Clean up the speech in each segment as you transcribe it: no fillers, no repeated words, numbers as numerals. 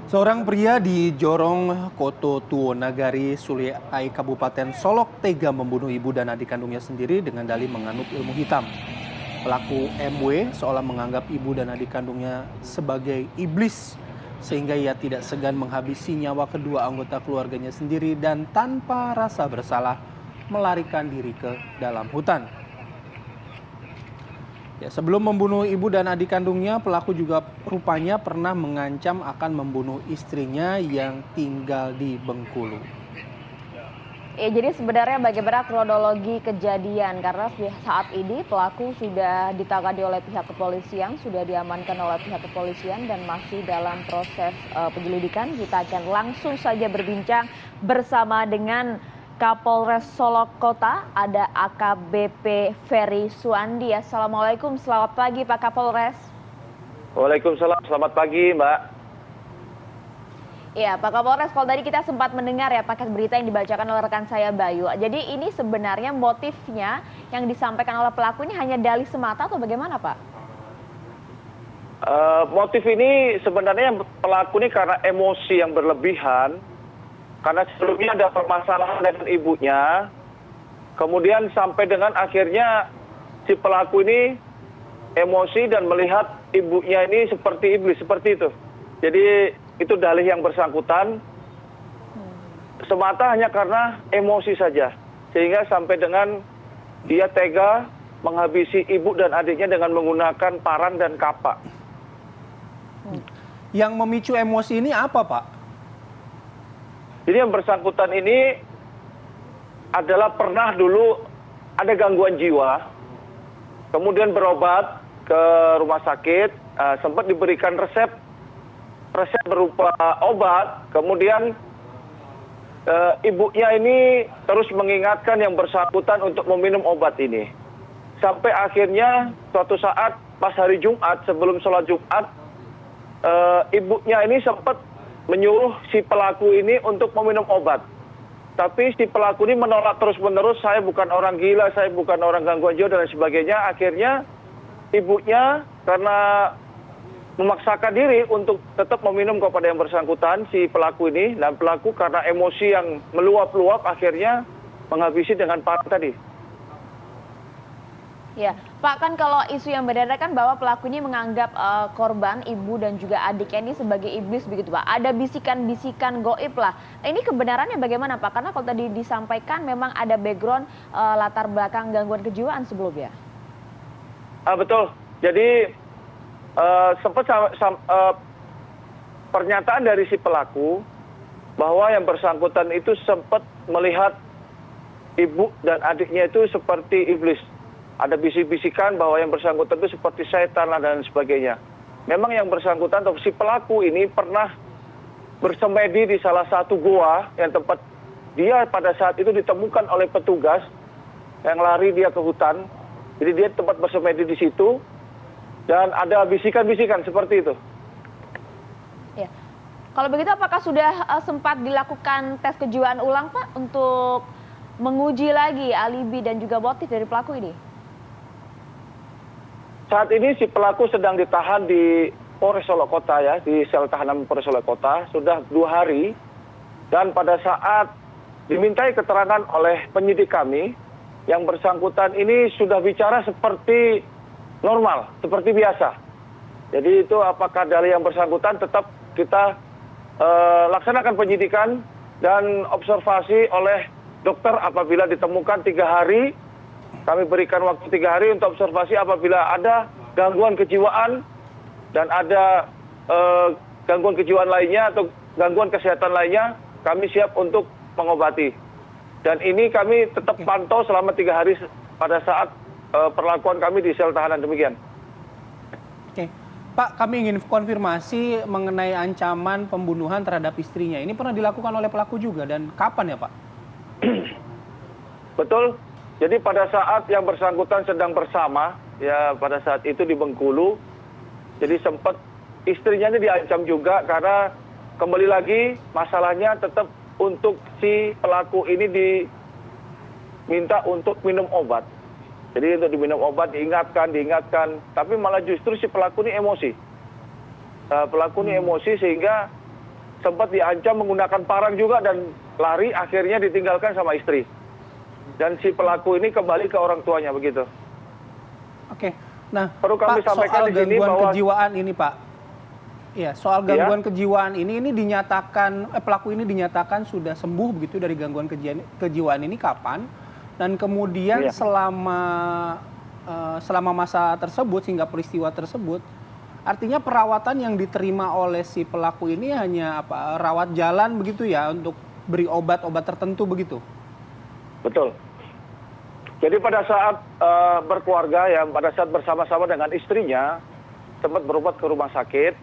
Seorang pria di Jorong, Koto Tuo Nagari, Sule Ai, Kabupaten Solok tega membunuh ibu dan adik kandungnya sendiri dengan dalih menganut ilmu hitam. Pelaku MW seolah menganggap ibu dan adik kandungnya sebagai iblis, sehingga ia tidak segan menghabisi nyawa kedua anggota keluarganya sendiri dan tanpa rasa bersalah melarikan diri ke dalam hutan. Ya, sebelum membunuh ibu dan adik kandungnya, pelaku juga rupanya pernah mengancam akan membunuh istrinya yang tinggal di Bengkulu. Ya, jadi sebenarnya bagaimana kronologi kejadian, karena saat ini pelaku sudah ditangani oleh pihak kepolisian, sudah diamankan oleh pihak kepolisian dan masih dalam proses penyelidikan. Kita akan langsung saja berbincang bersama dengan Kapolres Solok Kota, ada AKBP Ferry Suandi. Assalamualaikum, selamat pagi Pak Kapolres. Waalaikumsalam, selamat pagi Mbak. Ya Pak Kapolres, kalau tadi kita sempat mendengar ya paket berita yang dibacakan oleh rekan saya Bayu. Jadi ini sebenarnya motifnya yang disampaikan oleh pelaku ini hanya dalih semata atau bagaimana Pak? Motif ini sebenarnya pelaku ini karena emosi yang berlebihan. Karena sebelumnya ada permasalahan dengan ibunya, kemudian sampai dengan akhirnya si pelaku ini emosi dan melihat ibunya ini seperti iblis, seperti itu. Jadi itu dalih yang bersangkutan, semata hanya karena emosi saja. Sehingga sampai dengan dia tega menghabisi ibu dan adiknya dengan menggunakan parang dan kapak. Yang memicu emosi ini apa Pak? Jadi yang bersangkutan ini adalah pernah dulu ada gangguan jiwa, kemudian berobat ke rumah sakit, sempat diberikan resep berupa obat, kemudian ibunya ini terus mengingatkan yang bersangkutan untuk meminum obat ini. Sampai akhirnya suatu saat pas hari Jumat, sebelum sholat Jumat, ibunya ini sempat menyuruh si pelaku ini untuk meminum obat. Tapi si pelaku ini menolak terus-menerus, saya bukan orang gila, saya bukan orang gangguan jiwa dan sebagainya. Akhirnya ibunya karena memaksakan diri untuk tetap meminum kepada yang bersangkutan, si pelaku ini. Dan pelaku karena emosi yang meluap-luap akhirnya menghabisi dengan parang tadi. Ya, Pak, kan kalau isu yang beredar kan bahwa pelaku ini menganggap korban, ibu dan juga adiknya ini sebagai iblis begitu Pak. Ada bisikan-bisikan goib lah. Ini kebenarannya bagaimana Pak? Karena kalau tadi disampaikan memang ada background latar belakang gangguan kejiwaan sebelumnya. Betul. Jadi sempat pernyataan dari si pelaku bahwa yang bersangkutan itu sempat melihat ibu dan adiknya itu seperti iblis. Ada bisik-bisikan bahwa yang bersangkutan itu seperti setan dan sebagainya. Memang yang bersangkutan atau si pelaku ini pernah bersemedi di salah satu goa yang tempat dia pada saat itu ditemukan oleh petugas yang lari dia ke hutan. Jadi dia tempat bersemedi di situ dan ada bisikan-bisikan seperti itu. Ya. Kalau begitu apakah sudah sempat dilakukan tes kejiwaan ulang Pak untuk menguji lagi alibi dan juga motif dari pelaku ini? Saat ini si pelaku sedang ditahan di Polres Solok Kota ya, di sel tahanan Polres Solok Kota sudah 2 hari. Dan pada saat dimintai keterangan oleh penyidik kami, yang bersangkutan ini sudah bicara seperti normal, seperti biasa. Jadi itu apakah dari yang bersangkutan tetap kita laksanakan penyidikan dan observasi oleh dokter apabila ditemukan 3 hari. Kami berikan waktu 3 hari untuk observasi apabila ada gangguan kejiwaan dan ada gangguan kejiwaan lainnya atau gangguan kesehatan lainnya, kami siap untuk mengobati. Dan ini kami tetap pantau selama 3 hari pada saat perlakuan kami di sel tahanan demikian. Oke. Pak, kami ingin konfirmasi mengenai ancaman pembunuhan terhadap istrinya. Ini pernah dilakukan oleh pelaku juga dan kapan ya Pak? Betul. Jadi pada saat yang bersangkutan sedang bersama, ya pada saat itu di Bengkulu, jadi sempat istrinya ini diancam juga karena kembali lagi masalahnya tetap untuk si pelaku ini diminta untuk minum obat. Jadi untuk diminum obat diingatkan, tapi malah justru si pelaku ini emosi. Pelaku ini emosi sehingga sempat diancam menggunakan parang juga dan lari, akhirnya ditinggalkan sama istri. Dan si pelaku ini kembali ke orang tuanya begitu. Oke. Nah, Perlu kami Pak, sampaikan soal di sini gangguan bahwa kejiwaan ini, Pak. Iya, soal gangguan kejiwaan ini dinyatakan pelaku ini dinyatakan sudah sembuh begitu dari gangguan kejiwaan ini kapan? Dan kemudian Iya. selama masa tersebut hingga peristiwa tersebut, artinya perawatan yang diterima oleh si pelaku ini hanya rawat jalan begitu ya untuk beri obat-obat tertentu begitu? Betul. Jadi pada saat berkeluarga ya, pada saat bersama-sama dengan istrinya sempat berobat ke rumah sakit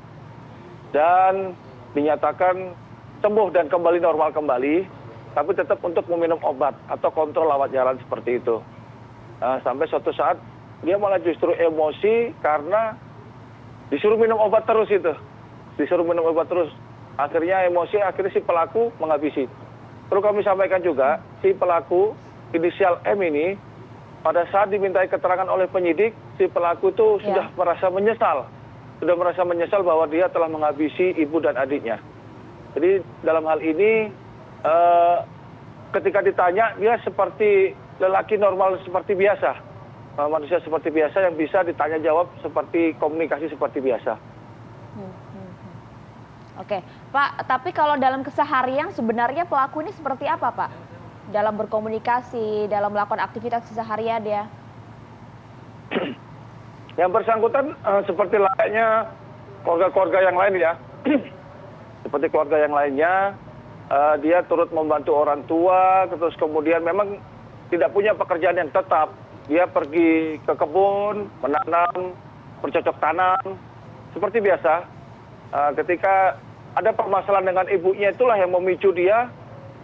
dan dinyatakan sembuh dan kembali normal kembali, tapi tetap untuk meminum obat atau kontrol lewat jalan seperti itu. Sampai suatu saat dia malah justru emosi karena disuruh minum obat terus itu. Disuruh minum obat terus. Akhirnya emosi, akhirnya si pelaku menghabisi. Perlu kami sampaikan juga, si pelaku inisial M ini pada saat dimintai keterangan oleh penyidik, si pelaku itu sudah merasa menyesal. Sudah merasa menyesal bahwa dia telah menghabisi ibu dan adiknya. Jadi dalam hal ini ketika ditanya, dia seperti lelaki normal seperti biasa. Manusia seperti biasa yang bisa ditanya jawab seperti komunikasi seperti biasa. Oke, Pak, tapi kalau dalam keseharian sebenarnya pelaku ini seperti apa, Pak? Dalam berkomunikasi, dalam melakukan aktivitas keseharian dia? Yang bersangkutan seperti layaknya keluarga-keluarga yang lain ya. Seperti keluarga yang lainnya, dia turut membantu orang tua, terus kemudian memang tidak punya pekerjaan yang tetap. Dia pergi ke kebun, menanam, bercocok tanam, seperti biasa. Ketika ada permasalahan dengan ibunya, itulah yang memicu dia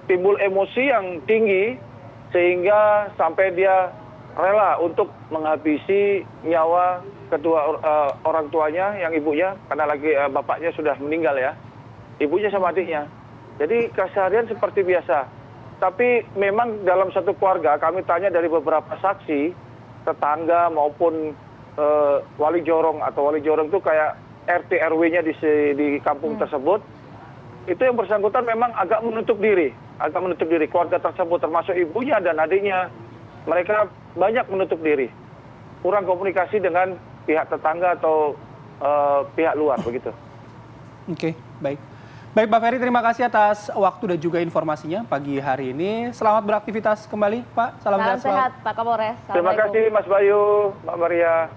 timbul emosi yang tinggi, sehingga sampai dia rela untuk menghabisi nyawa kedua orang tuanya, yang ibunya, karena lagi bapaknya sudah meninggal ya, ibunya sama adiknya. Jadi keseharian seperti biasa. Tapi memang dalam satu keluarga, kami tanya dari beberapa saksi, tetangga maupun wali jorong, atau wali jorong itu kayak RT RW-nya di kampung tersebut, itu yang bersangkutan memang agak menutup diri. Keluarga tersebut termasuk ibunya dan adiknya, mereka banyak menutup diri, kurang komunikasi dengan pihak tetangga atau pihak luar begitu. Oke, baik. Baik, Pak Ferry, terima kasih atas waktu dan juga informasinya pagi hari ini. Selamat beraktivitas kembali, Pak. Salam sehat, Pak Kapolres. Terima kasih, Mas Bayu, Mbak Maria.